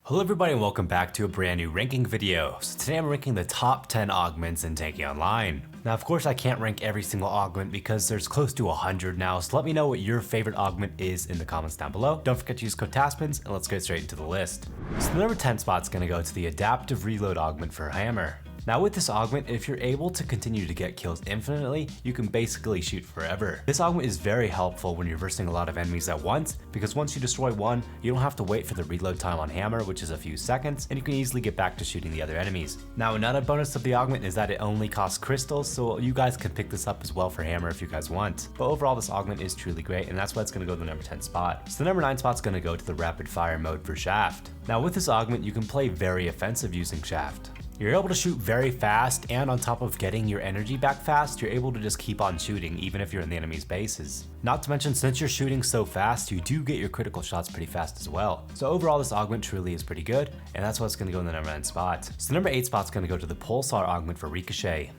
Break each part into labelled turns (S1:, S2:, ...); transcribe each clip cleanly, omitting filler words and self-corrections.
S1: Hello everybody and welcome back to a brand new ranking video. So today I'm ranking the top 10 augments in Tanki Online. Now of course I can't rank every single augment because there's close to 100 now, so let me know what your favorite augment is in the comments down below. Don't forget to use code Taspens and let's get straight into the list. So the number 10 spot's gonna go to the adaptive reload augment for Hammer. Now with this augment, if you're able to continue to get kills infinitely, you can basically shoot forever. This augment is very helpful when you're versing a lot of enemies at once, because once you destroy one, you don't have to wait for the reload time on Hammer, which is a few seconds, and you can easily get back to shooting the other enemies. Now another bonus of the augment is that it only costs crystals, so you guys can pick this up as well for Hammer if you guys want. But overall this augment is truly great, and that's why it's going to go to the number 10 spot. So the number 9 spot's going to go to the rapid fire mode for Shaft. Now with this augment, you can play very offensive using Shaft. You're able to shoot very fast, and on top of getting your energy back fast, you're able to just keep on shooting even if you're in the enemy's bases. Not to mention, since you're shooting so fast, you do get your critical shots pretty fast as well. So overall this augment truly is pretty good, and that's why it's going to go in the number 9 spot. So the number 8 spot's going to go to the Pulsar augment for Ricochet.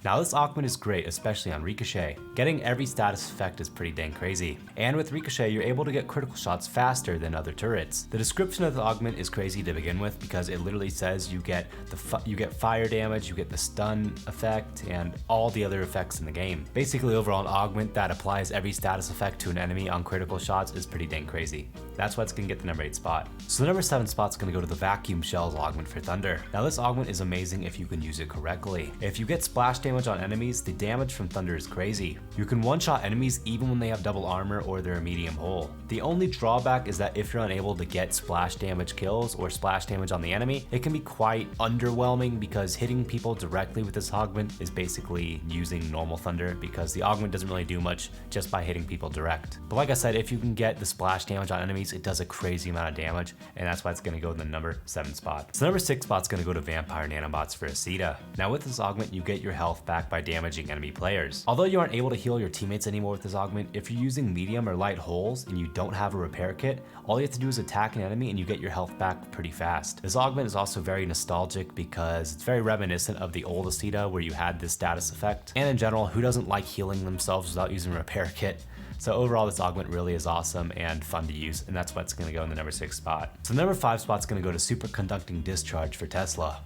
S1: Now this augment is great, especially on Ricochet. Getting every status effect is pretty dang crazy. And with Ricochet, you're able to get critical shots faster than other turrets. The description of the augment is crazy to begin with because it literally says you get fire damage, you get the stun effect, and all the other effects in the game. Basically overall an augment that applies every status effect to an enemy on critical shots is pretty dang crazy. That's why it's gonna get the number 8 spot. So the number 7 spot's gonna go to the Vacuum Shells augment for Thunder. Now this augment is amazing if you can use it correctly. If you get splash damage on enemies, the damage from Thunder is crazy. You can one-shot enemies even when they have double armor or they're a medium hull. The only drawback is that if you're unable to get splash damage kills or splash damage on the enemy, it can be quite underwhelming because hitting people directly with this augment is basically using normal Thunder because the augment doesn't really do much just by hitting people direct. But like I said, if you can get the splash damage on enemies, it does a crazy amount of damage, and that's why it's going to go in the number 7 spot. So number 6 spot's going to go to Vampire Nanobots for Aceta. Now with this augment, you get your health back by damaging enemy players. Although you aren't able to heal your teammates anymore with this augment, if you're using medium or light holes and you don't have a repair kit, all you have to do is attack an enemy and you get your health back pretty fast. This augment is also very nostalgic because it's very reminiscent of the old Aceta where you had this status effect. And in general, who doesn't like healing themselves without using a repair kit? So overall this augment really is awesome and fun to use, and that's why it's going to go in the number 6 spot. So the number 5 spot's going to go to superconducting discharge for Tesla.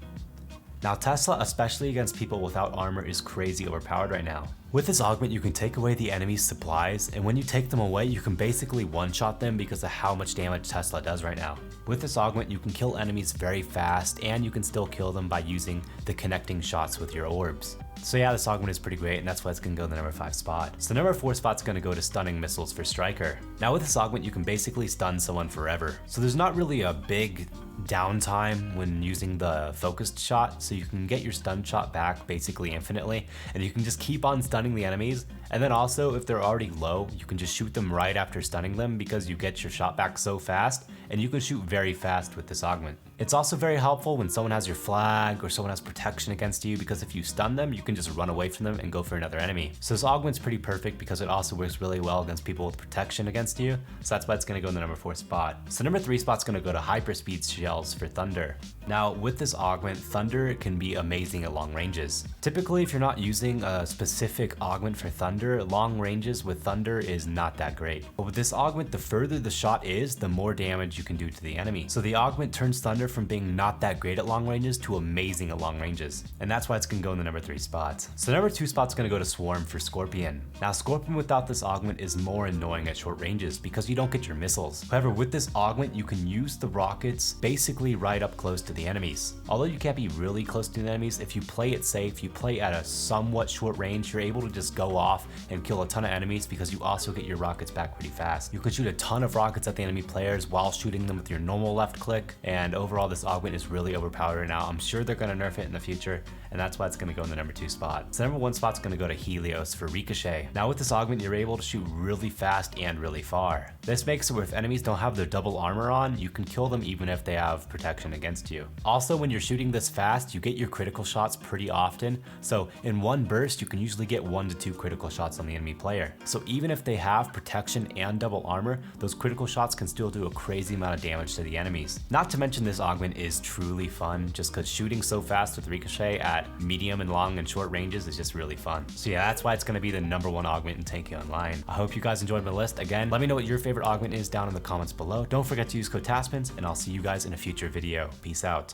S1: Now Tesla, especially against people without armor, is crazy overpowered right now. With this augment, you can take away the enemy's supplies, and when you take them away, you can basically one-shot them because of how much damage Tesla does right now. With this augment, you can kill enemies very fast, and you can still kill them by using the connecting shots with your orbs. So yeah, this augment is pretty great, and that's why it's going to go in the number 5 spot. So the number 4 spot's going to go to stunning missiles for Striker. Now with this augment, you can basically stun someone forever. So there's not really a big downtime when using the focused shot, so you can get your stun shot back basically infinitely, and you can just keep on stunning the enemies. And then also, if they're already low, you can just shoot them right after stunning them because you get your shot back so fast, and you can shoot very fast with this augment. It's also very helpful when someone has your flag or someone has protection against you, because if you stun them, you can just run away from them and go for another enemy. So this augment's pretty perfect because it also works really well against people with protection against you, so that's why it's going to go in the number 4 spot. So number 3 spot's going to go to hyperspeed shells for Thunder. Now with this augment, Thunder can be amazing at long ranges. Typically, if you're not using a specific augment for Thunder, long ranges with Thunder is not that great. But with this augment, the further the shot is, the more damage you can do to the enemy. So the augment turns Thunder from being not that great at long ranges to amazing at long ranges. And that's why it's going to go in the number 3 spot. So number 2 spot's going to go to Swarm for Scorpion. Now Scorpion without this augment is more annoying at short ranges because you don't get your missiles. However, with this augment, you can use the rockets basically right up close to the enemies. Although you can't be really close to the enemies, if you play it safe, you play at a somewhat short range, you're able to just go off and kill a ton of enemies because you also get your rockets back pretty fast. You can shoot a ton of rockets at the enemy players while shooting them with your normal left click, and overall this augment is really overpowered right now. I'm sure they're going to nerf it in the future, and that's why it's going to go in the number 2 spot. So number 1 spot's going to go to Helios for Ricochet. Now with this augment, you're able to shoot really fast and really far. This makes it where if enemies don't have their double armor on, you can kill them even if they have protection against you. Also, when you're shooting this fast, you get your critical shots pretty often. So in one burst, you can usually get 1 to 2 critical shots on the enemy player. So even if they have protection and double armor, those critical shots can still do a crazy amount of damage to the enemies. Not to mention this augment is truly fun just because shooting so fast with ricochet at medium and long and short ranges is just really fun. So yeah, that's why it's going to be the #1 augment in Tanki Online. I hope you guys enjoyed my list. Again, let me know what your favorite augment is down in the comments below. Don't forget to use code Taspens, and I'll see you guys in a future video. Peace out.